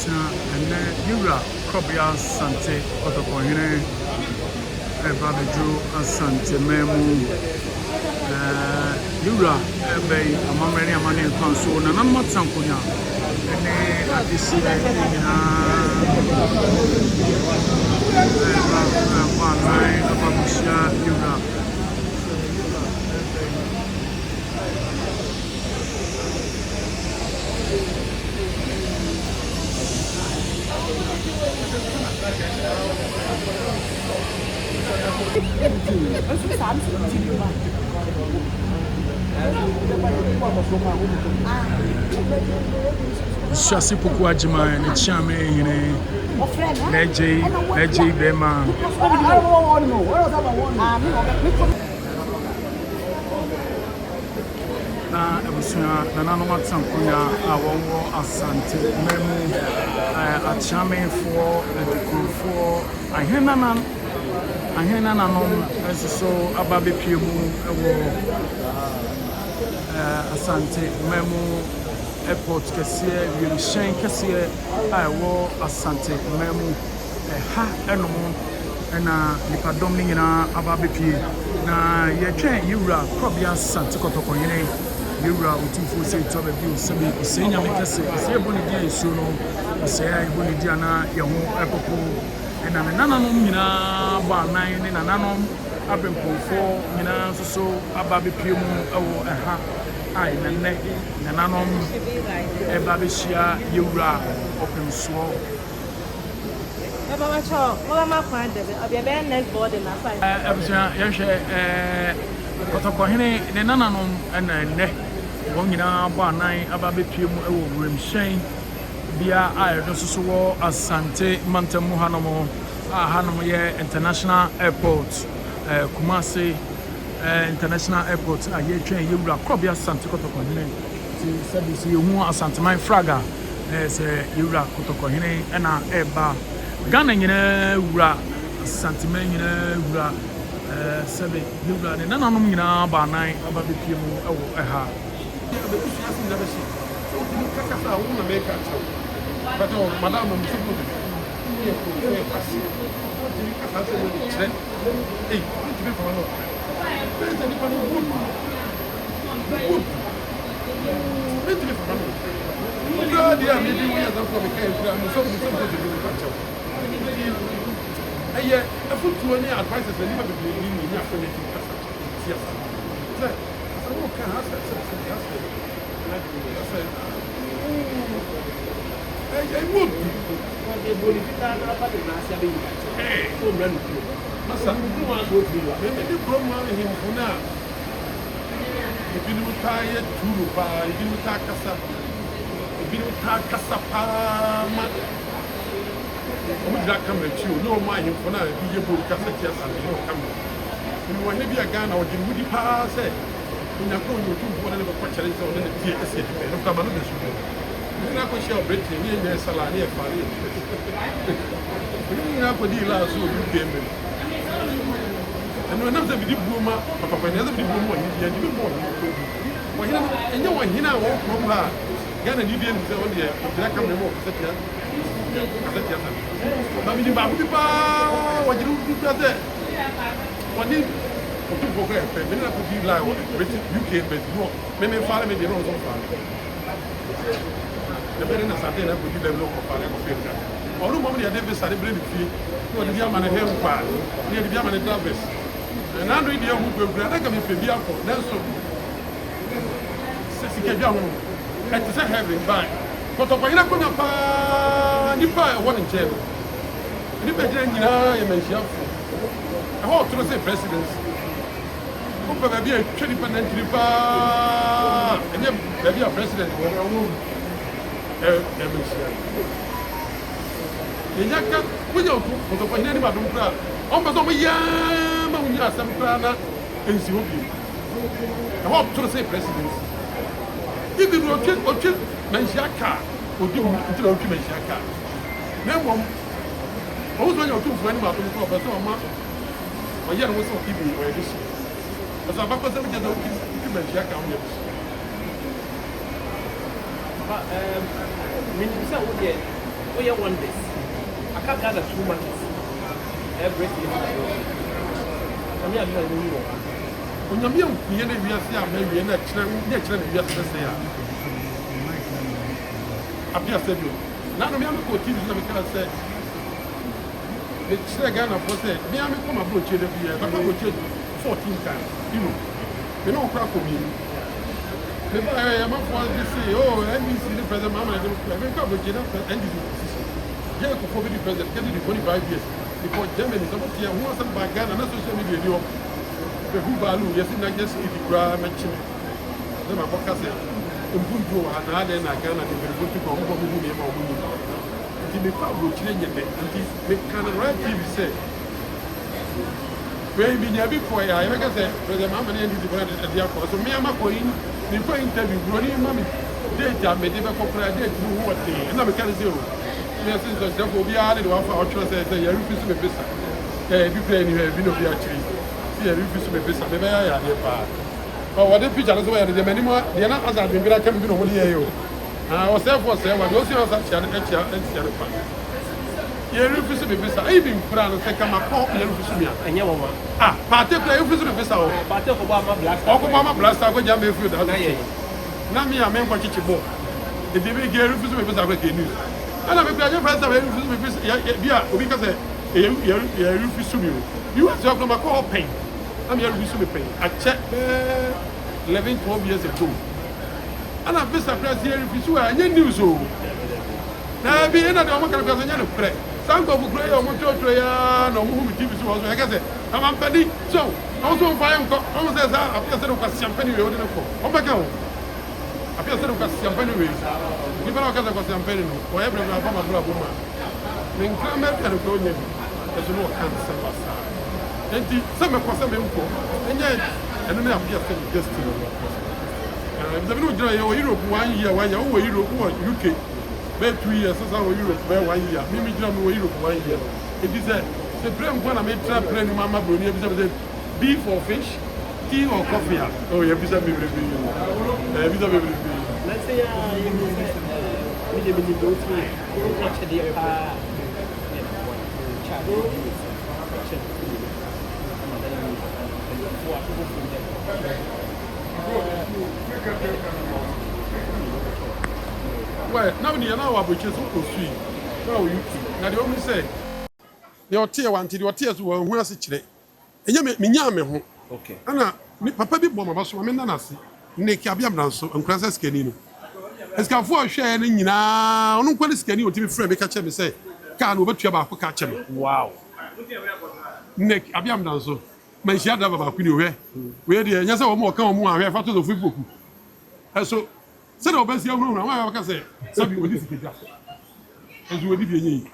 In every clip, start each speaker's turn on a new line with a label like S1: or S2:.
S1: and Yura, Kobia, Asante, Otokohene, Babajo, Asante, Memu, Yura, Bay, among many among the console, and I'm not Sankuya, and at this year, Yura. Shasi Pukwa Jima and Chame in Leji Bema. Nana Matsankuya, our Asante, Memu, a Chame for a cool for I hear Nana, as so a baby Pimu, Asante, Memu, Airport Cassia, Will Shane Cassia, I wore Asante, Memu, ha, animal, and if I don't mean Ababi, na ye Yura, probably Asante Kotokoyene. Yura utufu se tobe bi osabi osenya mekase se boni dia isuno se ya boni dia na ye ho ekoko ena me nananom nyina ba nan ne nananom abempofo nyina so aba bepie mu ewo eha ai nenne nananom eba be hia Yura opemso eba ma cho mo ma kwan de obi be next board na five ebusha ye hwe Otokohene ne nananom ena nne Wongina Banai Ababipim Rimshain Bia I so Asante Mantamuhanomo Hanomo International Airport Kumasi International Airport Aye train Yura Krobia Asante Kotokohene to service you Asante my fraga as Yura Kotokohene and Eba Ghana Yura Asante Ura Sabe Yura and Nananomina Banai Ababipim Eha. The business in the machine. So, you can't have a woman make a show. But, Madame, I'm so good. You can't have a trend. Hey, what do you for? There's anybody good. Good. Wait till you for one. God, yeah, maybe we are not from the cave. I'm so good to do the I a foot to any advices and never be in your community. Yes. I can't ask that. I would. Hey, Massa, you want to go through. Maybe the problem him for now. If you don't tie it to buy, if you don't take a sapama, would that come at you? No mind him for now. Be able to cast a chest and no come. You want to be a gun or you would pass it. When you're going to do one of the questions on the PSA, no come on the show. You're not going to share Britain, you're Salani, and Paris. You're not going to deal so you came in. And when I'm the big boomer, Papa, another big boomer, you're doing more. And you want him out from her. Ghana Indian is on the black and remote. But you what you do that? What did to program, but many of the like UK, but no, many follow me, they don't follow. The very nice Asante na could develop for Africa. All the moment they never celebrate the fee, no, the Yaman and Hell Park, near the Yaman and Travis. And I read the young people, I can be a for Nelson. Sissy Young, and to say having by. But if I don't know, if I want in jail, and if I didn't know, you may share. I hope to say presidency. Maybe a 20% and then maybe a president. We don't put the point anybody. Almost over Yama, we are some plana and Zimbabwe. I hope to say presidency. If you will kill Manhyia or do Manhyia. Now, always when you're too funny about the problem, my young was so even where this is. But I'm not going to get the Manhyia count. But,
S2: Oh, you want this? I can't gather too much. Everything. I'm not going to do it.
S3: When you're young, you know, we are saying maybe an extra, we are saying. I'm just saying, now I'm going to go to the because I said, the Chagana was said, me, I'm come about you every year, but I will change 14 times. You know, crack for me. Maybe I am up for this say, oh, and you see the president, Mamma, I don't come with you and this position. Jacob for the president, getting the 25 years before Germany, somebody here who was some by Ghana, not social media. Who value, yes, not just if you grab mention. Then my podcast said, Ubuntu and other than Ghana, they will go to come over with him or with him. The power will change it, and they can write TV say. Maybe before I ever said, President Mamma and the brother at the airport. So me, I'm a coin, the point interview, running mommy. Data may never compare date to what day, and I'm a kind of zero. Yes, there will be added one for our choice, you refuse to be business. You play anywhere, you know, actually. You refuse to be business. Maybe I have a oh, what the picture is where the many more, the other has been coming to know you. I was there for say, what was your such an you refuse to be business. Even Fran, second, my call, you refuse to be.
S2: And you want
S3: particularly refuse to be business.
S2: part of Obama Black.
S3: Obama Blast, I would jump a few. Now, me, I'm going to teach you more. The DVD refuse to be business with the news. And I'm a graduate friend of refuse to be business. Because you refuse to be. You have to have my call pain. I'm here to be paid. I checked 11, 12 years ago. And I'm Mr. President here if you are in news. Now, be in a normal kind of play. Some of the play on what you're trying, no movie TV shows. I guess I'm penny. So, also, I am almost as I appear to have champagne. Oh, my God. I appear to have champagne. You better get a champagne or every woman. Then come up and go near me. There's no cancer. Some of us are and yet, and then I'm just destiny. There's no Europe 1 year, 1 year, over Europe, UK. About 2 years, as our Europe, 1 year. Maybe Germany, Europe 1 year. It is the brain when I made trap playing Mamma Bruni, beef or fish, tea or coffee. Oh, yeah, visa baby. Visa baby.
S2: Let's say, you go to watch the
S3: well, now the hour which is supposed to now you now the only say your tear one till your tears were who has it. And you make me yam.
S2: okay.
S3: Anna, Papa be bomb about some men as Nick Abiam Danso and Francis Canino. As can for sharing now, no quality scanning to be free, catch me say, can't over to about catch him.
S2: Wow.
S3: Nick Abiam Danso. My shadow about Queen, where the Yasa or more come on, I have to the football. And so, said our best young room, I can say, something with this picture. As you would be.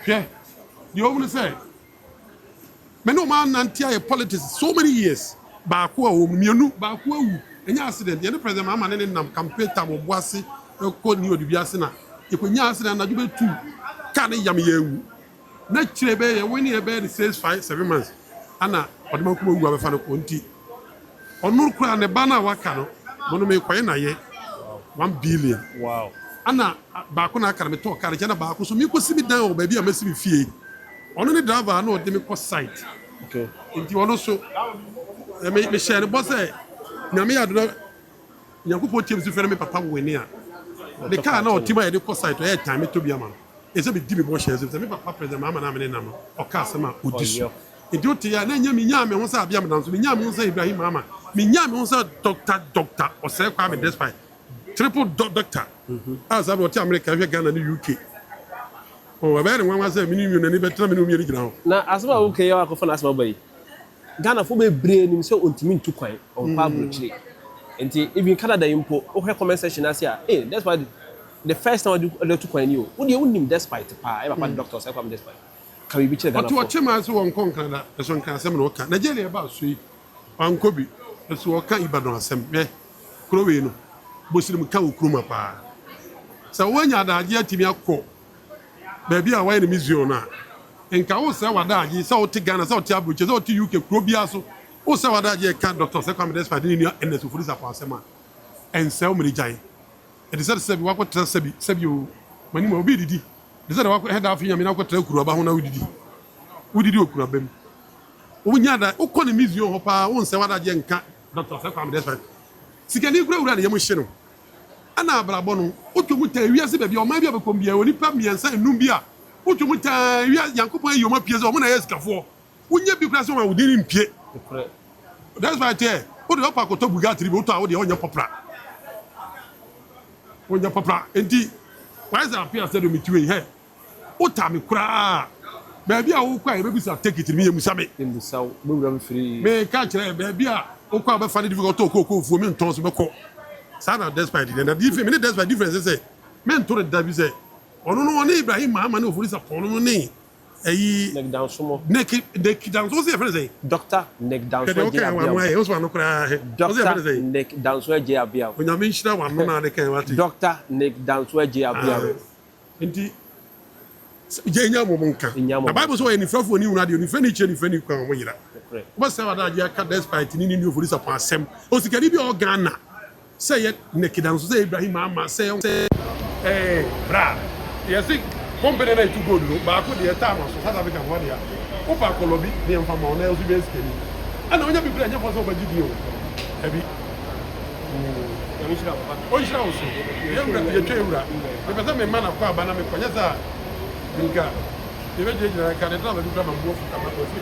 S3: Yeah, the owner say, Meno man and politics so many years. Baku, Mianu, Baku, and accident, the other president, Mamma and them campaign time of Wasi, or called you the Biasina. If we accident, I do it too. Can't yam. Naturally, when you bear the says 5-7 months. Anna, but my crew have a fan of Conti. On no crown the banner wakano, one may quite a 1 billion.
S2: Wow.
S3: Anna, Bakuna can talk, Carajana Baku, so you could see me down, baby, a messy fee. Only the driver, I know what they make sight.
S2: Okay.
S3: If you also make me share the boss, Namia do not. You put teams to friend me, Papa, when near. The car now, Tima, the cost site to air time to be a man. It's a bit deep washes if the Papa present Mamma and Nama or Casama would do. It do to ya, then you mean Yam was a Biam, so Yam say Ibrahim Mama. Minyam was a doctor, or say, I'm despite triple doctor. As I will tell America, Ghana, the UK. Oh, a very one was a minimum and even 10 minutes now.
S2: Now, as well, okay, I can ask my boy. Ghana for me brain so ultimate to coin on publicly. And even Canada import, or comment section as here, hey, that's why the first time I do to coin you. Would you win despite I have a doctor, so I'm despite. Can we be checked? But to watch him as one conquer, as one can summon Oka, Nigeria about sweet, Uncobi, as Oka Ibadan assembly, Crowino, Muslim Cow Kruma. So when you had idea to me a call, baby, I went to Miziona. And Kaosa Wadaji, South Ghana, South Tabu, which is all to UK, Crobiaso, or Sawadaji can't doctor, second despite India and the Sufrisa Passema, and sell me giant. It is said, what trust Sebu,
S3: mani ma obi didi de say da head afia me na kwatra kuru aba ho na udidi okuru abam obunya da ukọ ne museum ho pa won se wada je nka Dr. Sekwam Desperate sikani kura ura ne yem hye no ana abrabọ no otwomu ta wiase ba bia o ma bia be kombia oni pa miensa enum bia otwomu ta yankopon ayoma pie ze o mo na yesikafo unya bi kura so wa udini mpie that's why there o de opa koto bugatri bo to a o de onya popra enti why is appear said me tiwe he o ta me kura ba bia wo kwa e be bisa take it me yemusa me
S2: embusa bo wura me free
S3: me ka kire ba bia o kwa be fa difficult to ko fuo me nton so be ko sana despite the difference me despite difference say men to the bi say ono no ne Ibrahim Mahama ne ofurisa pono no ne ayi
S2: neck down sumo
S3: neck down so say friend say
S2: doctor neck down so
S3: je abia o so no kra he
S2: doctor neck down so je abia
S3: onya me nshira wa no na de kan wati
S2: doctor neck down so je abia
S3: enti je nya mo nka na bible so any frafo ni una de ni fani che ni fani kwa mo yira ba say wada je aka despite ni ni ofurisa pon asem o sikari bi o Ghana say ye neck down so say Ibrahim Mahama say bra yes company na itu gold no ba ko de time so South Africa ho de a o ba ko lobi de mfa ma ona so be skeni ana onya bi bra nya fo so ba gidi o abi ya mi shira papa o shira o so ye ura ye twa ura e pesa me mana kwa ba na me kwanya sa nka e be je jira ka de tra ba du ma mbo fu ka ma ko fi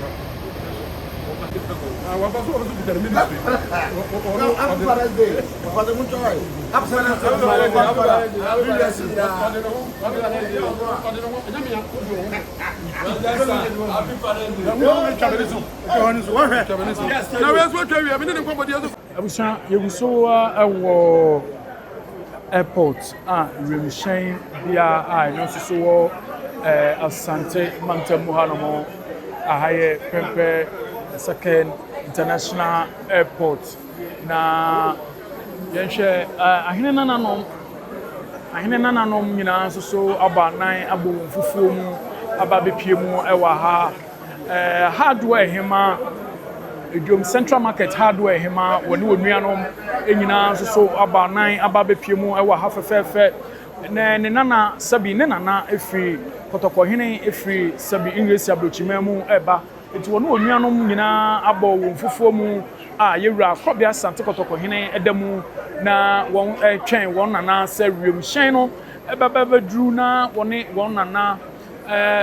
S3: ha wa ba so o so bi tele ministry no happy Father's Day for the mucho ay happy Father's
S1: Abusa yeguso ewo airport remission bia no so Asante Mantamu hanomo ahaye pempe second international airport na yenhwe ahene nananom nyina so abanan abo fufuo mu aba bepie mu ewa ha hardware hema edwom central market hardware hema woni wonuanom enyina so abanan aba bepie mu ewa ha fefefe ne nana sabi ne nana efiri kotokohene efiri sabi English abrochimemu eba eti wonu onuanom nyina abo wo fufuo mu yewura krobia Asante kotokohene edamu na won twen won nana sawiem hyen no ebaba dru na won nana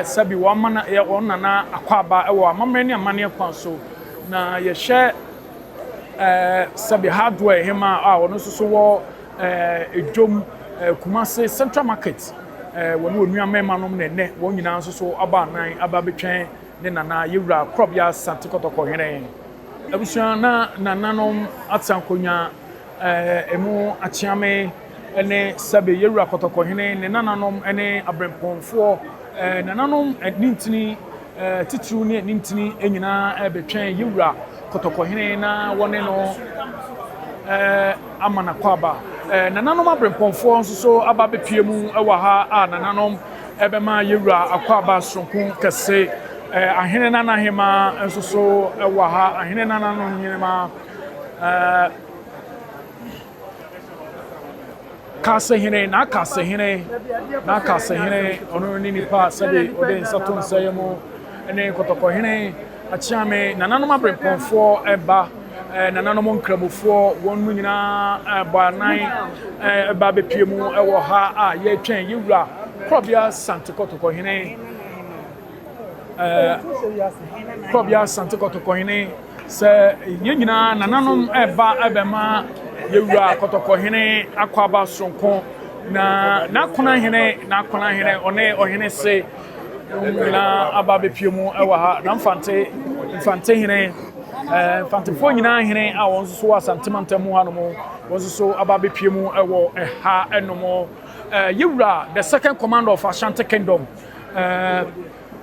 S1: sabi won mana won nana akwaba ewo amamre ne amane kwan so na ye hye sabi hardware hema won so wo edwom Kumasi Central Market wonu onuamema nom ne won nyina so aba nan aba betwen ne nana yewura krobia Asante kotokohene abusuan na nananom atsankonya emu achiame ene sabe yewura kotokohene ne nananom ene abremponfo nananom nintini titru ne nintini enyina betwen yewura kotokohene na wone no amana kwaba nananom abremponfo nso so aba bepie mu ewa ha nananom ebema yewura akwaba sonkun kese ahene nana hema nso so ewa ha ahene nana no nyema kasehene na kasehene ono ni nipa sabe ode nsaton sayemo ene kotokohene achiame nananom abremponfo eba nananom nkramofo wonu nyina banan eba bepie mu ewo ha ye twen yewura krobia Asante kotokohene krobia Asante kotokohene se yenyina nananom eba ebema yewura kotokohene akwaba sonko na kona hene one ohene se na aba bepie mu ewa ha na mfante hene fantefo nyina hene a won so Asante Mantamu hanomo won so aba bepie mu ewo ha enomo yewura the second commander of Ashanti Kingdom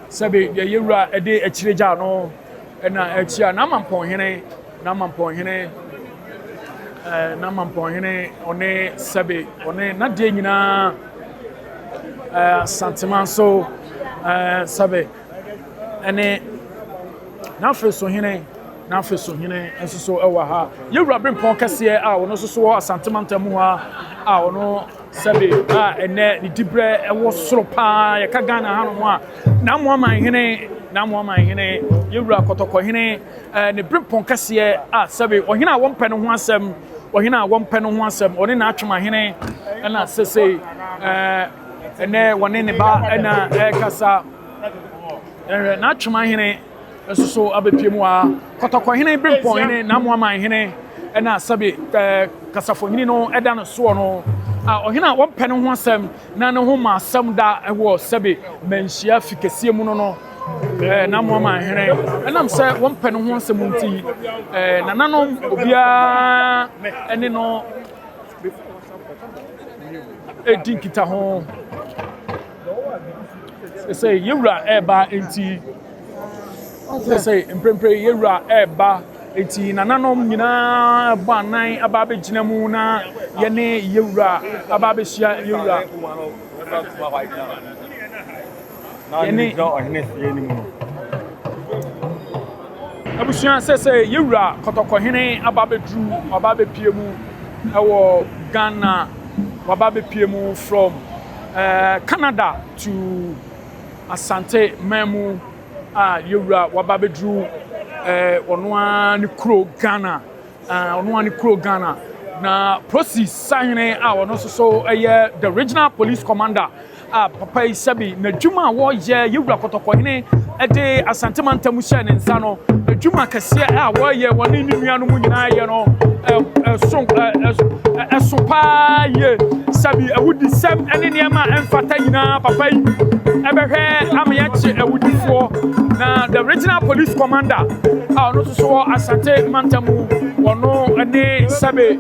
S1: sabe yewura ede achireja no na achia na mampon hene one sabe one na de nyina Asante so sabe ene na freso hene enso so ewa ha yewura brempon kase a wono so Asante Mantamu ha a wono sɛbe a ɛnɛ ne dibrɛ ɛwɔ soro paa yɛka Ghana ha no ho a na Moamahene yɛwura kɔtɔkɔhene ne brepɔn kɛseɛ a sɛbe ɔhene a wɔmpɛ no ho asɛm ɔne n'atwomahene ɛna sɛsɛ ɛnɛ wɔne ne ba ɛna ɛkasa n'atwomahene nso so abɛpie mu a kɔtɔkɔhene brepɔnhene na Moamahene ɛna sɛbe kasafohene no ɛda no soɔ no ɔhene a wɔmpɛ no ho asɛm na ne ho ma asɛm da ɛwɔ sɛbe Manhyia fi kɛseɛ mu no na Moamahene ɛnam sɛ wɔmpɛ no ho asɛm nti nananom obiara ɛne no ɛdi nkita ho sɛ yɛwura ɛɛba nti sɛ mprempre yɛwura ɛɛba eti nananom nyinaa bɔ anan aba abɛgyina mu na yɛne yɛwura aba abɛhyia yɛwura yɛne abusua sɛ yɛwura kɔtɔkɔhene aba abɛpie mu ɛwɔ Ghana waba abɛpie mu from Canada to Asante memu yɛwura waba abɛduru ɔnoa ne kuro Ghana na process sahene a ɔno nso so ɛyɛ the regional police commander a papa yi sɛbi n'adwuma a wɔyɛ yɛwura kɔtɔkɔhene ɛde Asante mantam hyɛ ne nsa no adwuma kɛseɛ a wɔyɛ wɔne ne nuanom nyinaa yɛ no ɛso paa yie sɛbi awudisɛm ɛne nneɛma ɛmfata nyinaa papa yi ɛbɛhwɛ ama yɛkye awudifoɔ na the regional police commander a ɔno nso so wɔ Asante mantam wɔno ɛne sɛbi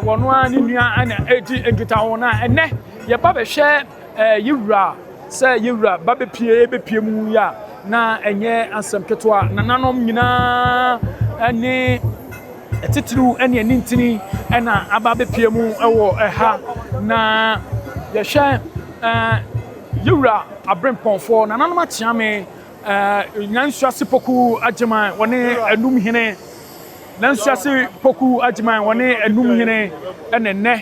S1: wɔno a ne nua ɛna ɛdi nkitaho na ɛnɛ yɛba bɛhwɛ yɛwura sɛ yɛwura ba bɛpie mu ya na ɛnyɛ asɛm ketewa nananom nyinaa ɛne ɛtitiriw ɛne ɛnintini ɛna aba bɛpie mu ɛwɔ ɛha na yɛhwɛ yɛwura abrempɔnfoɔ nananom akyea me nansuase poku agyeman wɔne anum hene nansuase poku agyeman wɔne anum hene ɛne nnɛ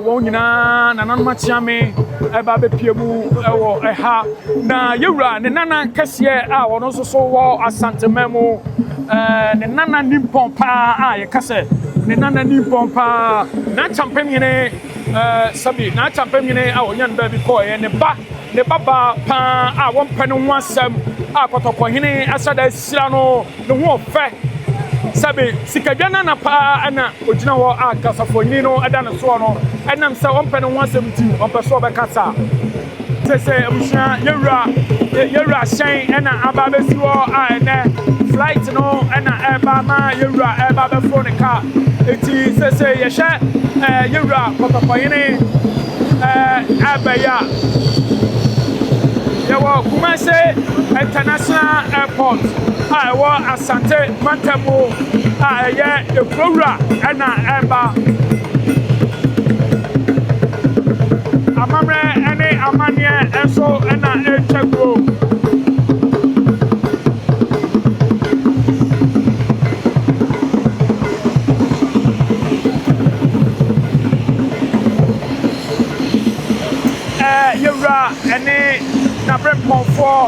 S1: wɔn nyinaa nananom akyea me ɛba bɛpie mu ɛwɔ ɛha na yɛwura ne nana kɛseɛ a wɔn nso so wɔ Asante mu ne nana nimpɔn paa a yɛka sɛ ne nana nimpɔn paa n'akyɛmpɛmhene sɛbi n'akyɛmpɛmhene a wɔnyɛ no baabi kɔɔyɛ ne baba paa a wɔmpɛ no ho asɛm a kɔtɔkɔhene asada ahyira no ne ho ɔfɛ sɛbi sikadwa nana paa ɛna ogyina hɔ a kasafohene no ɛda ne soɔ no ɛnam sɛ wɔmpɛ no ho asɛm nti ɔmpɛ so ɔbɛkasa sɛ abusua yɛwura hyɛn ɛna aba bɛsi hɔ a ɛnɛ flight no ɛna ɛba ma yɛwura ɛba bɛforo ne kaa eti sɛ yɛhwɛ yɛwura kɔtɔkɔhene ɛbɛyɛ yɛwɔ Kumase International Airport a ɛwɔ Asante mantam a ɛyɛ ekurawura ɛna ɛba amammerɛ ɛne amanneɛ nso ɛna ɛtwa guo yɛwura ɛne n'abrempɔnfoɔ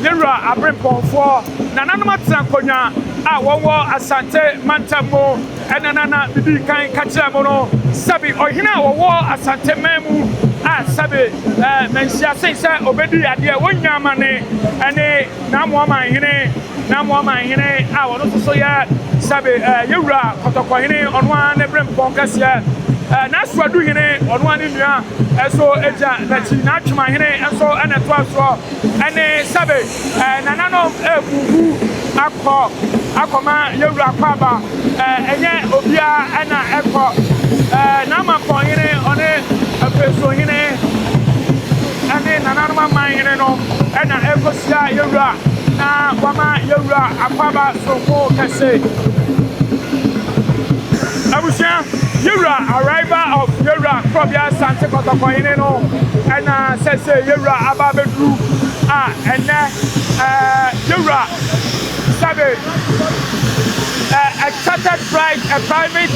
S1: yɛwura abrempɔnfoɔ nananom atena nkonnwa a wɔwɔ Asante mantam mu ɛna nana bibi kan ka kyerɛ mu no sɛbi ɔhene a wɔwɔ Asante mu a sɛbi Manhyia sɛ obɛdi adeɛ wɔnya amane ɛne na Moamahene a wɔno nso so yɛ sɛbi yɛwura kɔtɔkɔhene ɔno a ne brempɔn kɛseɛ n'asoaduhene ɔno a ne nua ɛso agya n'akyi n'atwomahene nso ɛna ɛtoa soɔ ɛne sɛbi nananom ebubu akɔma yɛwura akɔ aba ɛnyɛ obiara ɛna ɛkɔ n'amampɔnhene ɔne afesohene ɛne nananom amanhene no ɛna ɛkɔhyia yɛwura na wama yɛwura akɔ aba sonko kɛse abusua yɛwura arrival of yɛwura Krɔbea Asante kɔtɔkɔhene no ɛna sɛsɛ yɛwura aba abɛduru a ɛnɛ yɛwura sɛbe a chartered flight, a private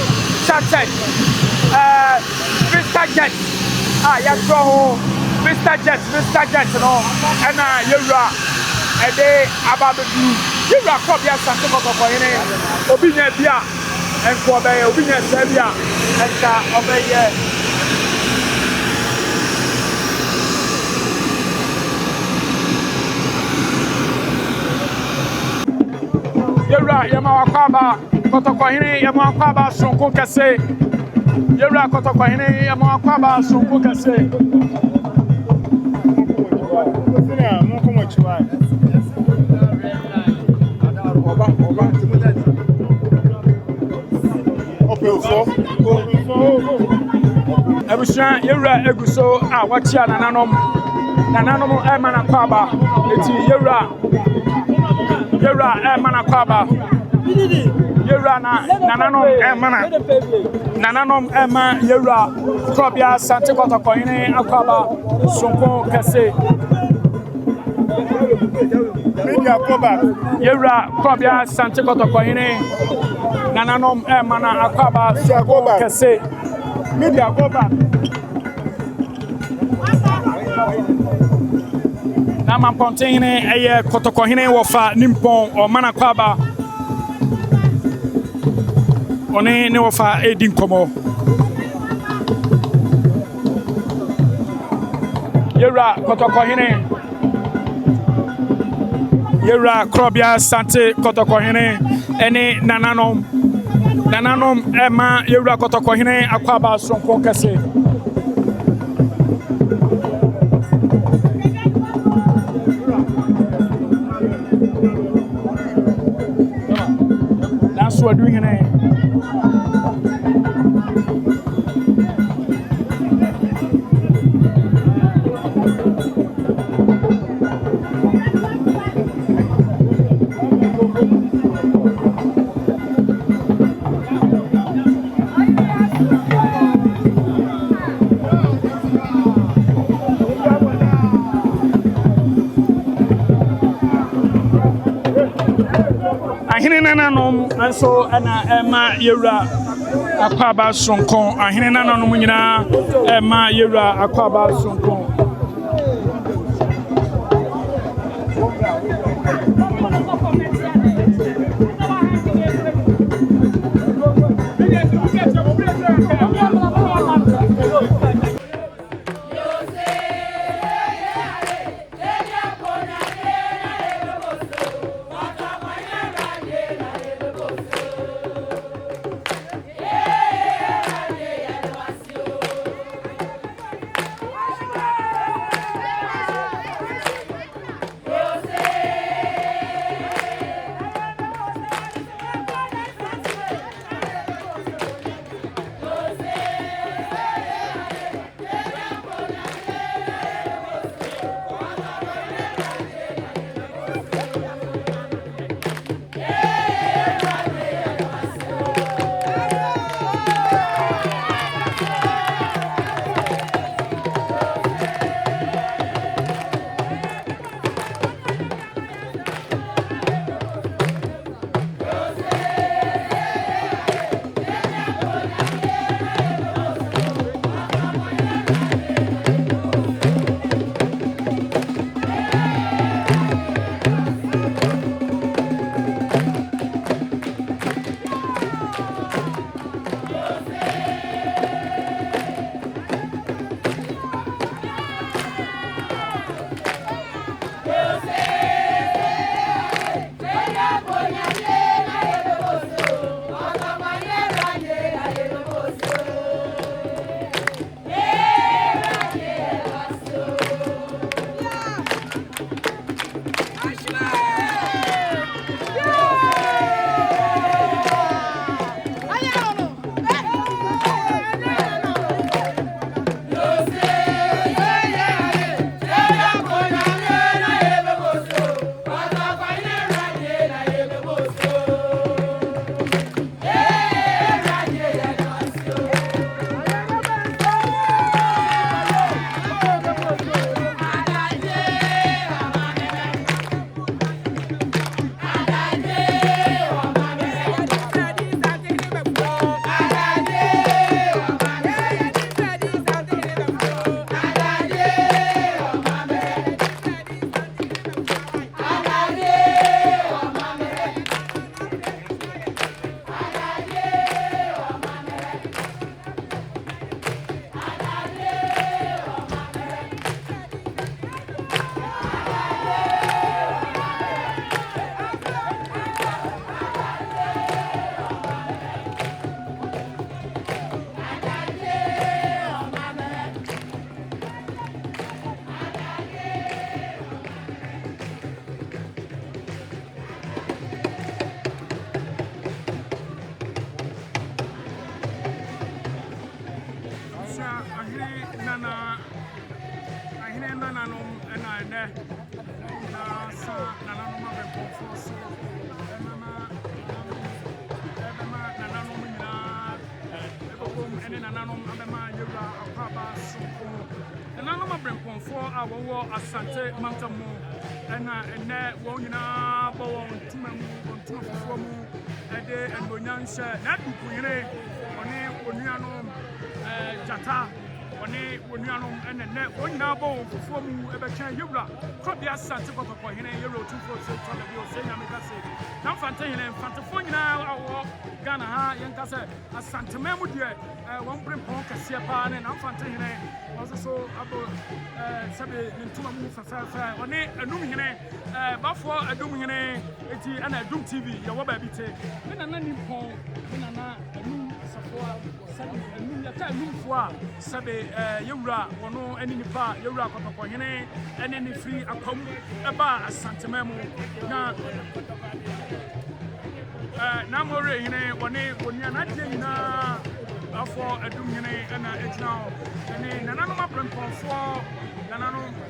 S1: chartered Vista Jet. Yes, go Vista Jet, no, and a day about the you are copy Asante for any opinion beer and for the opinion Serbia and obey. Yewra Yamakwaba Kotokohini Yamakwaba Sonko Kase Yewra Kotokohini Yamakwaba Sonko Kase Ebusha Yewra Eguso Wachia Nananom Emanakwaba Eti Yewra Emanakwaba Yewra Nananom Emma Yewra Krobia Asante Kotokohini Akwaba Sonko Kase Yewra Krobia Asante Kotokohini Nananom Emana Akwaba Sonko Kase Media go back. Nama Pontine a Kotokohine Wafa Nimpon or Manakwaba One Newafa Edin Komo Yewra Kotokohine Yewra Krobia Asante Kotokohine Ene Nananom Emma Yewra Kotokohine Akwaba Sonko Kase That's what we're doing here. Nananom and so Emma Yewra Akwaba Sonko ahene nananom nyina Emma Yewra Akwaba Sonko
S4: Yo
S1: ahene nananom na ene na sa nananom abɛnkɔfoɔ so nananom nyinaa ɛbɛbom ɛne nananom abɛma yɛwura akwaba sonko nananom abɛnkɔfoɔ a wɔwɔ asante mantam mu ɛna ɛnɛ wɔn nyinaa bɔ wɔn ntoma fofoɔ mu ɛde animuonyam hyɛ n'adukunyere ɔne onuanom gyata ɔne onuanom ɛna ɛnɛ wɔn nyinaa bɔ wɔn fofoɔ mu ɛbɛkyɛn yɛwura kɔbea asante kɔkɔkɔhene yɛwura otumfoɔ sɛ tɔlɛ bi ɔsɛ nyame kase na mfantehene mfantefoɔ nyinaa a wɔwɔ Ghana ha yɛnka sɛ asanteman mu deɛ wɔn mpempɔn kɛseɛ paa ne na mfantehene ɔso so abɔ sɛbe ne ntoma mu fɛfɛɛfɛ ɔne anum hene bafoɔ adum hene eti ɛna adum tv yɛwɔ baabi te ne nana nimpɔn ne nana anum safoa sɛbe anum yɛka anumfoɔ a sɛbe yɛwura wɔno ɛne nipa yɛwura kɔtɔkɔhene ɛne ne firi akwam ɛba asanteman mu na more hene wɔne wɔnua n'adeɛ nyinaa afɔ adum hene ɛna egyina hɔ ɛne nananom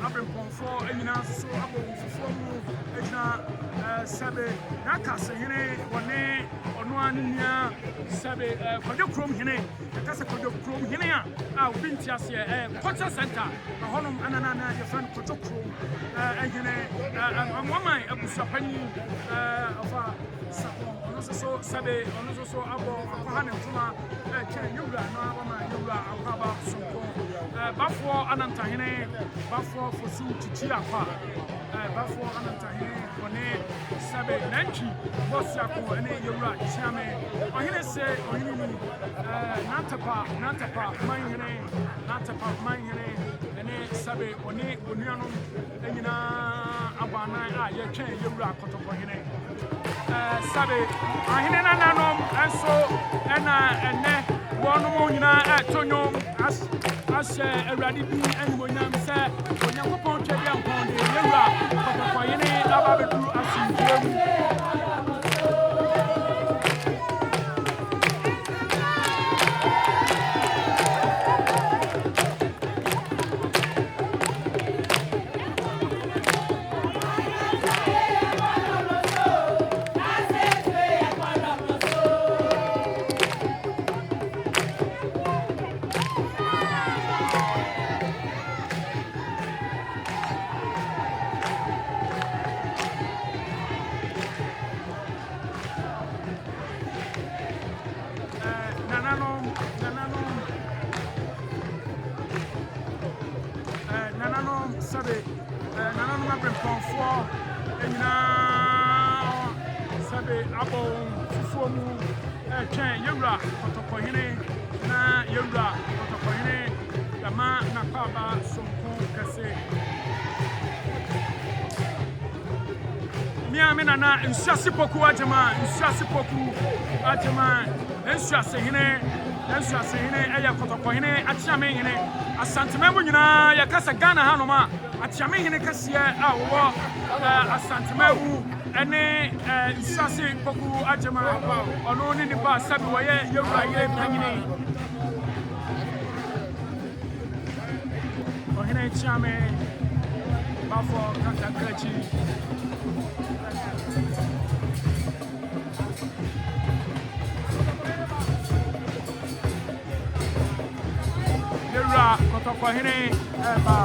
S1: abrempɔnfoɔ nyinaa nso abɔ wɔn fufuo mu egyina sɛbe n'akase hene wɔne ɔnoa ne nua sɛbe kɔdwo kurom hene yɛkasa kɔdwo kurom hene a obi nti aseɛ culture center na hɔnom anana yɛfrɛ no kɔdwo kurom ɛhene amoaman abusuapanyin ɔfa sapɔn ɔno nso so sɛbe ɔno nso so abɔ akɔha ne ntoma kyerɛ yɛwura no abama yɛwura akwaba sonko bafoɔ anantahene bafoɔ fosu kyikyi akwa bafoɔ anantahene ɔne sɛbe nantwi bɔsiako ɛne yɛwura kyiame ɔhene sɛ ɔhene ni nantapa manhene ɛne sɛbe ɔne onuanom nyinaa abaanan a yɛtwɛn yɛwura akɔtɔkɔhene sɛbe ahene nananom nso ɛna ɛnɛ wɔnom nyinaa ɛto nnwom ahyɛ awurade bi animuonyam sɛ onyankopɔn twɛdeɛ mpɔn de yɛwura kɔtɔkɔhene aba bɛduru asomdwoe mu nananom sɛbe nananom abrempɔnfoɔ nyinaa sɛbe abɔ wɔn fufuo mu ɛtwɛn yɛwura kɔtɔkɔhene na yɛwura kɔtɔkɔhene dama n'akwaba sonko kɛse mia me nana nsuase poku agyema nsuasehene ɛyɛ kɔtɔkɔhene akyeame hene asanteman mu nyinaa yɛkasa Ghana hanom a akyeame hene kɛseɛ a wɔwɔ asanteman mu ɛne nsuase poku agyema ɔno ne nipa sɛbe wɔyɛ yɛwura yere panyine ɔhene kyeame bafo kakakrakyi yɛwura kɔtɔkɔhene ɛba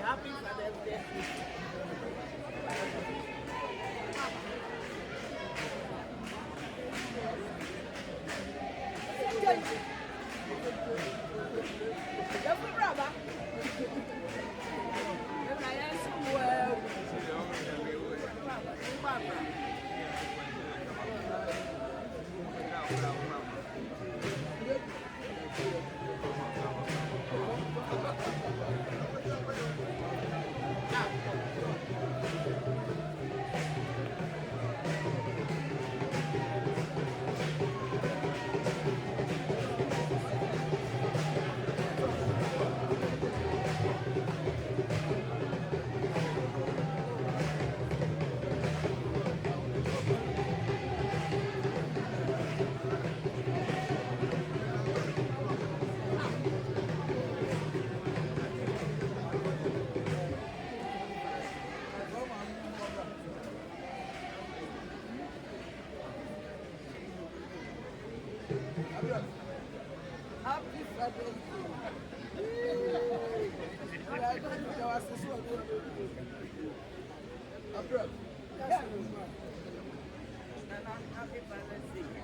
S4: Happy Father's Day. Happy Father's Day. Happy Father's Day.